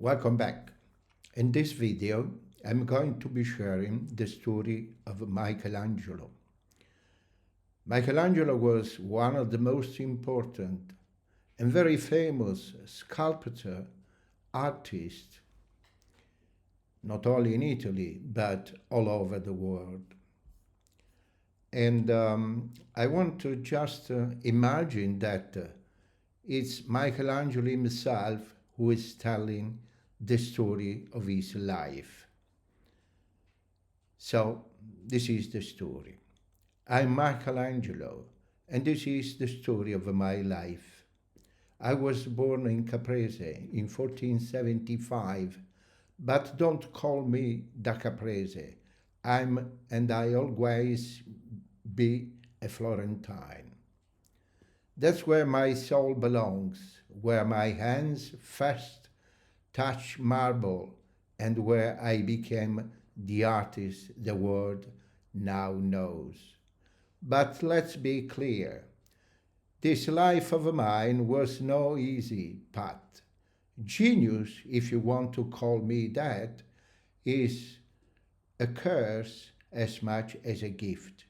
Welcome back. In this video, I'm going to be sharing the story of Michelangelo. Michelangelo was one of the most important and very famous sculptor artists, not only in Italy, but all over the world. And I want to just imagine that it's Michelangelo himself who is telling the story of his life. So, this is the story. I'm Michelangelo, and this is the story of my life. I was born in Caprese in 1475, but don't call me da Caprese. I always be a Florentine. That's where my soul belongs, where my hands first touch marble, and where I became the artist the world now knows. But let's be clear, this life of mine was no easy path. Genius, if you want to call me that, is a curse as much as a gift.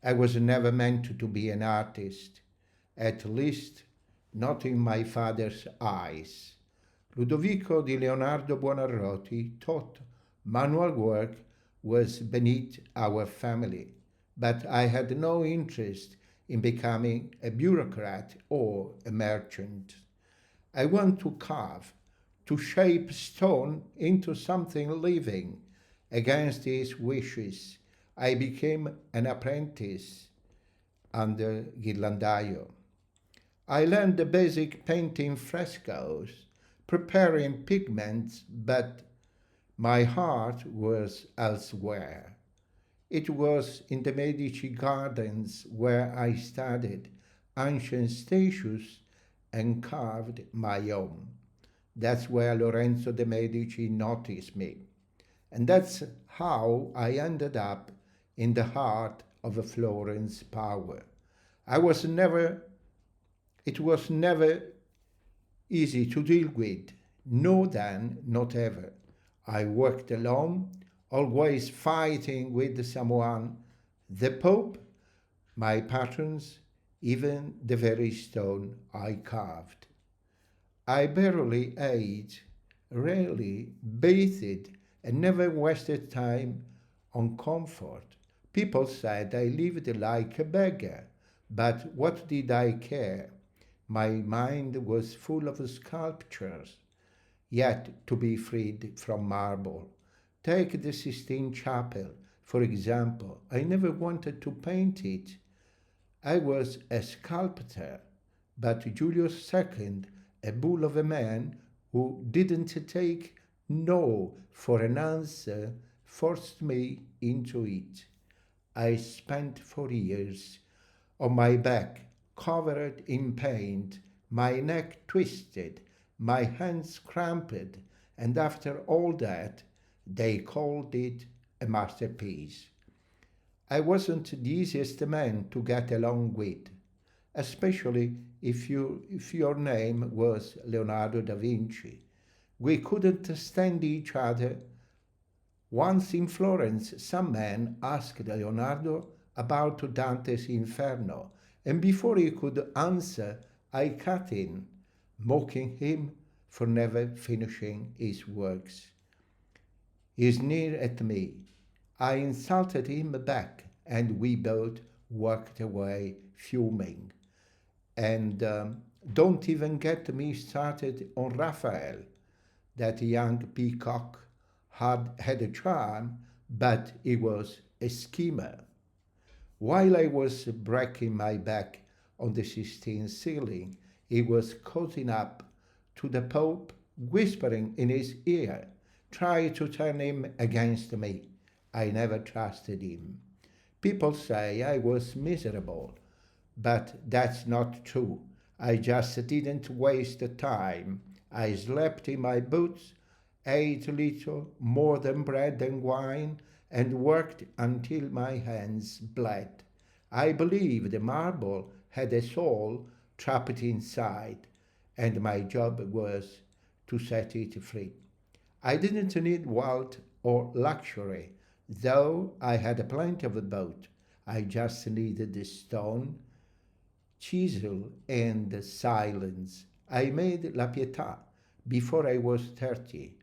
I was never meant to be an artist, at least not in my father's eyes. Ludovico di Leonardo Buonarroti thought manual work was beneath our family, but I had no interest in becoming a bureaucrat or a merchant. I want to carve, to shape stone into something living. Against his wishes, I became an apprentice under Ghirlandaio. I learned the basic painting frescoes, preparing pigments, but my heart was elsewhere. It was in the Medici gardens where I studied ancient statues and carved my own. That's where Lorenzo de Medici noticed me. And that's how I ended up in the heart of Florence power. It was never easy to deal with, no then, not ever. I worked alone, always fighting with someone, the Pope, my patrons, even the very stone I carved. I barely ate, rarely bathed, and never wasted time on comfort. People said I lived like a beggar, but what did I care? My mind was full of sculptures, yet to be freed from marble. Take the Sistine Chapel, for example. I never wanted to paint it. I was a sculptor, but Julius II, a bull of a man who didn't take no for an answer, forced me into it. I spent 4 years on my back, covered in paint, my neck twisted, my hands cramped, and after all that, they called it a masterpiece. I wasn't the easiest man to get along with, especially if your name was Leonardo da Vinci. We couldn't stand each other. Once in Florence, some man asked Leonardo about Dante's Inferno, and before he could answer, I cut in, mocking him for never finishing his works. He sneered at me. I insulted him back, and we both walked away fuming. And don't even get me started on Raphael. That young peacock had a charm, but he was a schemer. While I was breaking my back on the Sistine ceiling, he was cozying up to the Pope, whispering in his ear, trying to turn him against me. I never trusted him. People say I was miserable, but that's not true. I just didn't waste the time. I slept in my boots, ate little more than bread and wine, and worked until my hands bled. I believe the marble had a soul trapped inside, and my job was to set it free. I didn't need wealth or luxury, though I had plenty of both. I just needed the stone, chisel, and silence. I made La Pietà before I was 30,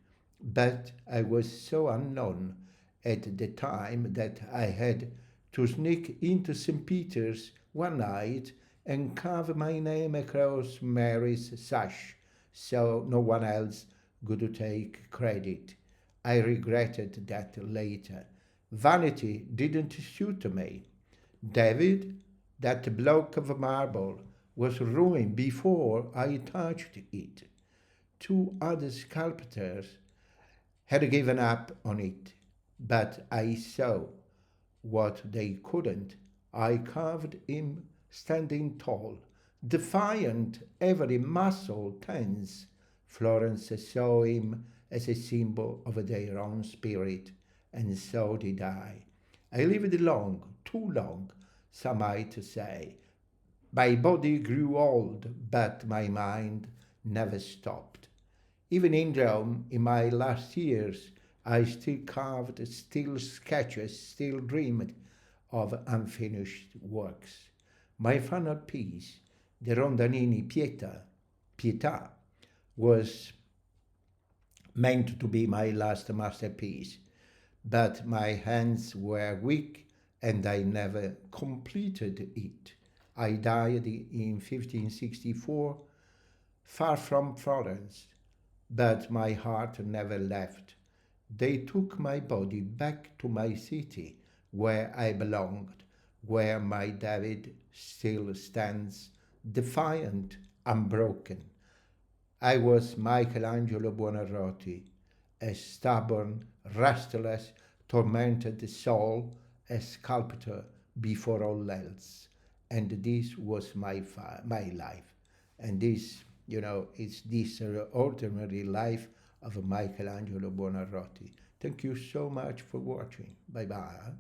but I was so unknown at the time that I had to sneak into St. Peter's one night and carve my name across Mary's sash so no one else could take credit. I regretted that later. Vanity didn't suit me. David, that block of marble, was ruined before I touched it. Two other sculptors had given up on it, but I saw what they couldn't. I carved him standing tall, defiant, every muscle tense. Florence saw him as a symbol of their own spirit, and so did I. I lived long, too long, some might say. My body grew old, but my mind never stopped. Even in Rome, in my last years, I still carved, still sketched, still dreamed of unfinished works. My final piece, the Rondanini Pietà, was meant to be my last masterpiece, but my hands were weak and I never completed it. I died in 1564, far from Florence, but my heart never left. They took my body back to my city, where I belonged, where my David still stands, defiant, unbroken. I was Michelangelo Buonarroti, a stubborn, restless, tormented soul, a sculptor before all else. And this was my life. And this, is this ordinary life of Michelangelo Buonarroti. Thank you so much for watching. Bye bye.